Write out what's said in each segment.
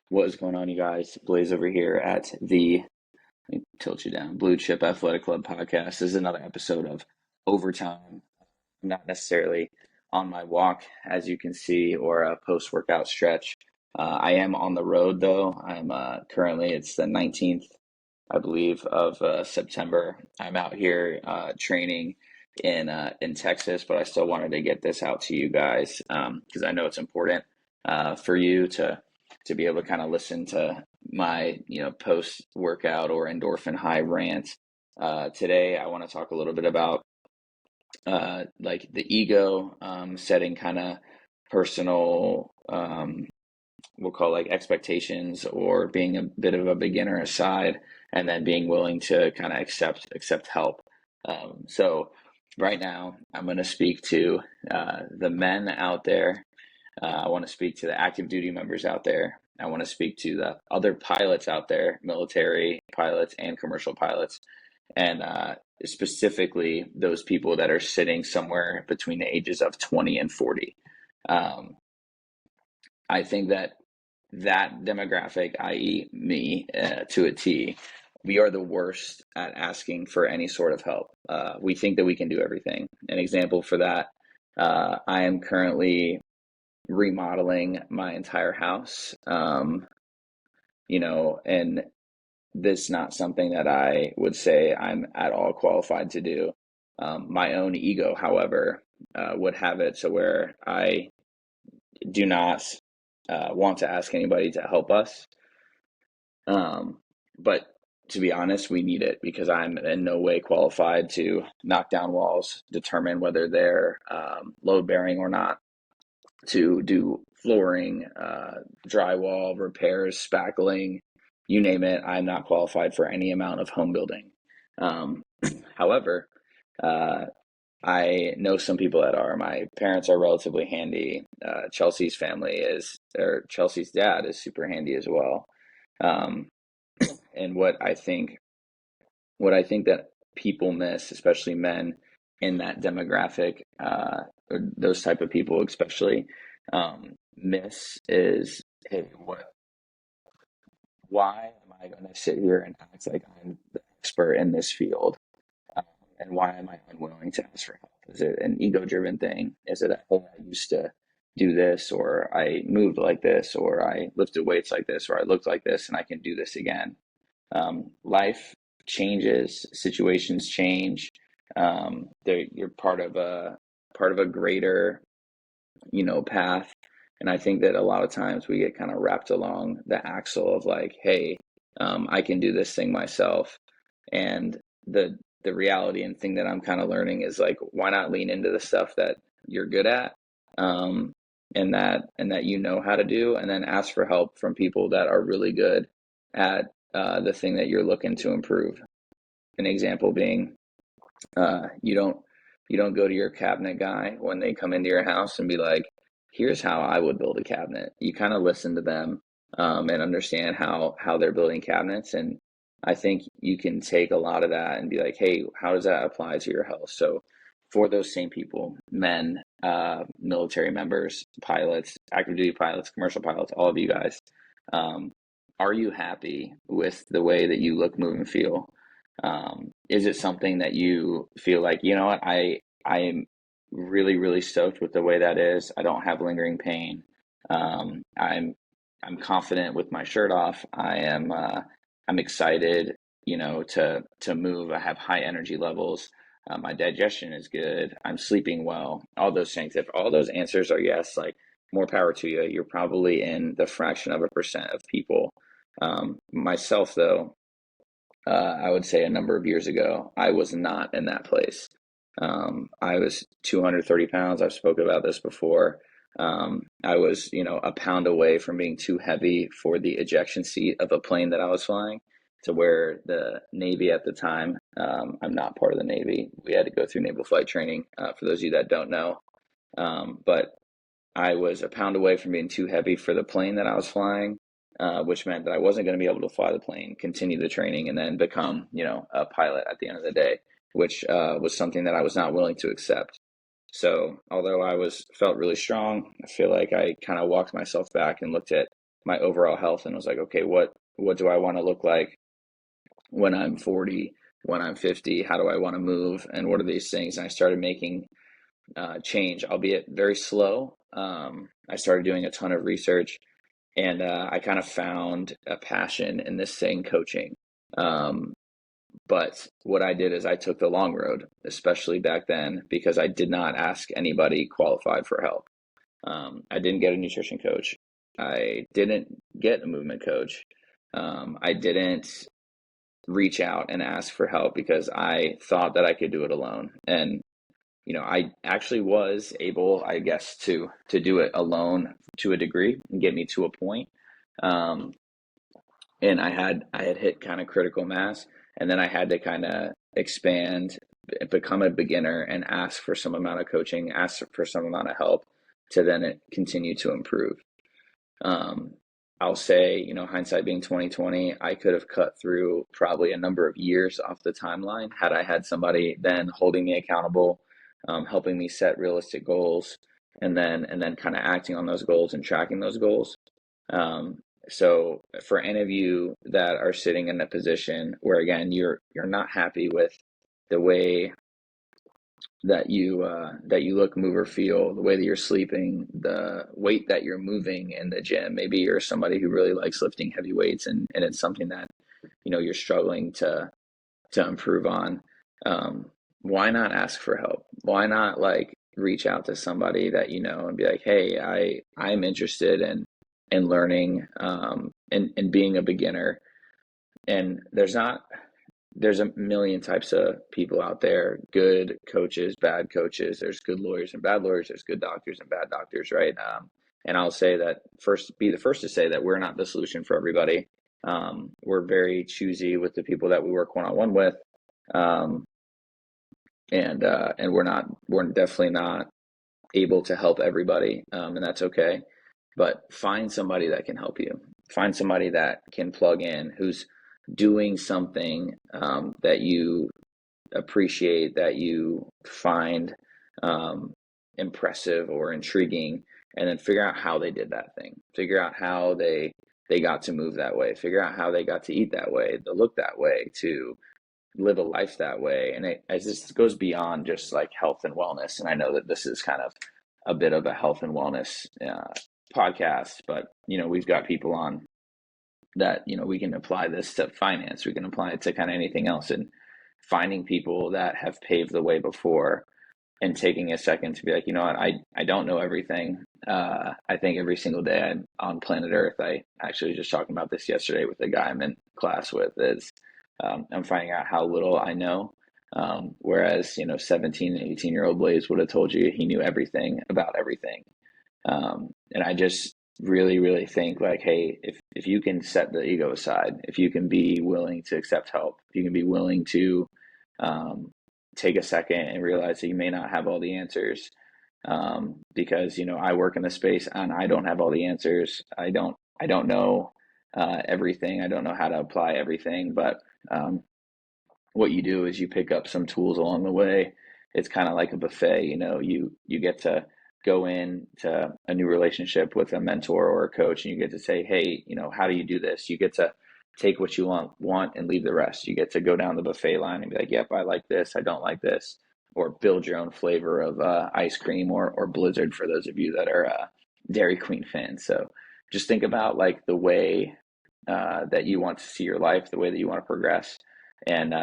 What is going on, you guys? Blaze over here at the let me tilt you down Blue Chip Athletic Club podcast. This is another episode of Overtime. I'm not necessarily on my walk, as you can see, or a post workout stretch. I am on the road though. I'm currently it's the 19th, I believe, of September. I'm out here training in Texas, but I still wanted to get this out to you guys because I know it's important for you to be able to kind of listen to my post workout or endorphin high rant. Today, I want to talk a little bit about like the ego, setting kind of personal, we'll call like expectations, or being a bit of a beginner aside, and then being willing to kind of accept help. So right now, I'm going to speak to the men out there. I want to speak to the active duty members out there. I want to speak to the other pilots out there, military pilots and commercial pilots, and specifically those people that are sitting somewhere between the ages of 20 and 40. Um, I think that demographic, i.e., me, to a T, we are the worst at asking for any sort of help. We think that we can do everything. An example for that, I am currently remodeling my entire house, and this is not something that I would say I'm at all qualified to do. My own ego, however, would have it so where I do not want to ask anybody to help us. But to be honest, we need it because I'm in no way qualified to knock down walls, determine whether they're load bearing or not, to do flooring, drywall, repairs, spackling, you name it. I'm not qualified for any amount of home building. Um, However, uh, I know some people that are. My parents are relatively handy. Chelsea's family is, or Chelsea's dad is super handy as well. Um, and what I think that people miss, especially men in that demographic, or those type of people especially, miss is, hey, why am I going to sit here and act like I'm the expert in this field? Um, and why am I unwilling to ask for help? Is it an ego-driven thing? Is it a, oh, I used to do this, or I moved like this, or I lifted weights like this, or I looked like this, and I can do this again? Life changes, situations change. You're part of a greater, path. And I think that a lot of times we get kind of wrapped along the axle of like, hey, I can do this thing myself. And the reality and thing that I'm kind of learning is like, why not lean into the stuff that you're good at, um, and that you know how to do, and then ask for help from people that are really good at the thing that you're looking to improve. An example being, you don't go to your cabinet guy when they come into your house and be like, here's how I would build a cabinet. You kind of listen to them, and understand how they're building cabinets. And I think you can take a lot of that and be like, hey, how does that apply to your health? So for those same people, men, military members, pilots, active duty pilots, commercial pilots, all of you guys, um, are you happy with the way that you look, move, and feel? Is it something that you feel like, you know what, I am really, really stoked with the way that is. I don't have lingering pain. I'm confident with my shirt off. I'm excited, to move. I have high energy levels. My digestion is good. I'm sleeping well. All those things. If all those answers are yes, like, more power to you. You're probably in the fraction of a percent of people. Myself, though, I would say a number of years ago, I was not in that place. I was 230 pounds. I've spoken about this before. I was, a pound away from being too heavy for the ejection seat of a plane that I was flying, to where the Navy at the time, I'm not part of the Navy. We had to go through naval flight training, for those of you that don't know. But I was a pound away from being too heavy for the plane that I was flying, which meant that I wasn't going to be able to fly the plane, continue the training, and then become, a pilot at the end of the day, which was something that I was not willing to accept. So although I felt really strong, I feel like I kind of walked myself back and looked at my overall health and was like, okay, what do I want to look like when I'm 40, when I'm 50? How do I want to move? And what are these things? And I started making change, albeit very slow. I started doing a ton of research, and I kind of found a passion in this thing, coaching. Um, but what I did is I took the long road, especially back then, because I did not ask anybody qualified for help. I didn't get a nutrition coach. I didn't get a movement coach. I didn't reach out and ask for help because I thought that I could do it alone. And I actually was able, I guess, to do it alone to a degree and get me to a point. Um, and I had hit kind of critical mass, and then I had to kind of expand, become a beginner, and ask for some amount of coaching, ask for some amount of help to then continue to improve. Um, I'll say, hindsight being 2020, I could have cut through probably a number of years off the timeline had I had somebody then holding me accountable, helping me set realistic goals, and then kind of acting on those goals and tracking those goals. Um, so for any of you that are sitting in a position where again you're not happy with the way that you look, move, or feel, the way that you're sleeping, the weight that you're moving in the gym. Maybe you're somebody who really likes lifting heavy weights, and it's something that you're struggling to improve on. Why not ask for help? Why not like reach out to somebody that and be like, hey, I'm interested in learning, and being a beginner. And there's a million types of people out there, good coaches, bad coaches. There's good lawyers and bad lawyers. There's good doctors and bad doctors, right? And I'll say that be the first to say that we're not the solution for everybody. We're very choosy with the people that we work one-on-one with. Um, and we're definitely not able to help everybody. And that's okay. But find somebody that can help you. Find somebody that can plug in, who's doing something that you appreciate, that you find impressive or intriguing, and then figure out how they did that thing. Figure out how they got to move that way. Figure out how they got to eat that way, to look that way, to live a life that way. And as this goes beyond just like health and wellness, and I know that this is kind of a bit of a health and wellness podcast, but we've got people on that we can apply this to finance, we can apply it to kind of anything else, and finding people that have paved the way before and taking a second to be like, what, I don't know everything. I think every single day on planet Earth, I actually was just talking about this yesterday with a guy I'm in class with, is I'm finding out how little I know. Whereas 17 and 18-year-old Blaze would have told you he knew everything about everything. And I just really, really think like, hey, if you can set the ego aside, if you can be willing to accept help, if you can be willing to take a second and realize that you may not have all the answers, because I work in the space and I don't have all the answers. I don't know everything. I don't know how to apply everything, but what you do is you pick up some tools along the way. It's kind of like a buffet. You get to go into a new relationship with a mentor or a coach, and you get to say, hey, how do you do this? You get to take what you want and leave the rest. You get to go down the buffet line and be like, yep, I like this, I don't like this, or build your own flavor of ice cream or Blizzard for those of you that are Dairy Queen fans. So just think about like the way that you want to see your life, the way that you want to progress, and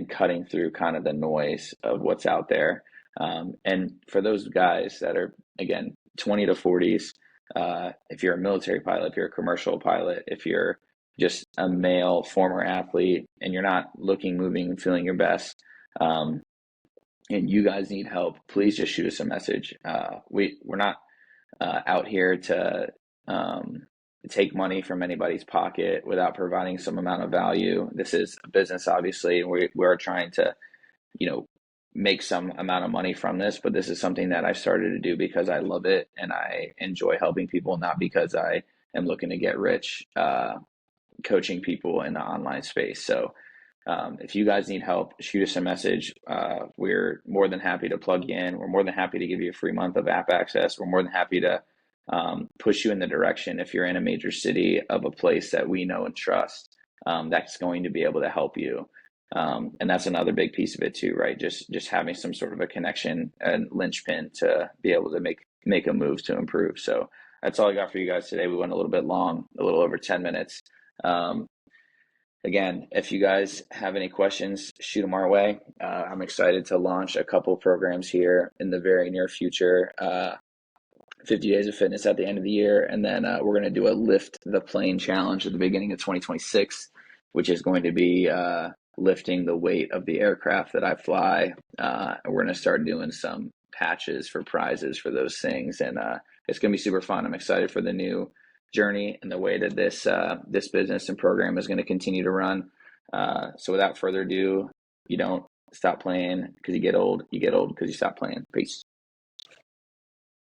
cutting through kind of the noise of what's out there. And for those guys that are, again, 20 to 40s, if you're a military pilot, if you're a commercial pilot, if you're just a male former athlete and you're not looking, moving, and feeling your best, and you guys need help, please just shoot us a message. We're not out here to take money from anybody's pocket without providing some amount of value. This is a business, obviously, and we're trying to, make some amount of money from this, but this is something that I started to do because I love it and I enjoy helping people, not because I am looking to get rich coaching people in the online space. So if you guys need help, shoot us a message. We're more than happy to plug you in. We're more than happy to give you a free month of app access. We're more than happy to push you in the direction, if you're in a major city, of a place that we know and trust, that's going to be able to help you. And that's another big piece of it too, right? Just having some sort of a connection and linchpin to be able to make a move to improve. So that's all I got for you guys today. We went a little bit long, a little over 10 minutes. Again, if you guys have any questions, shoot them our way. I'm excited to launch a couple programs here in the very near future. 50 Days of Fitness at the end of the year, and then we're going to do a Lift the Plane challenge at the beginning of 2026, which is going to be lifting the weight of the aircraft that I fly. And we're going to start doing some patches for prizes for those things, and it's going to be super fun. I'm excited for the new journey and the way that this business and program is going to continue to run. So without further ado, you don't stop playing because you get old. You get old because you stop playing. Peace.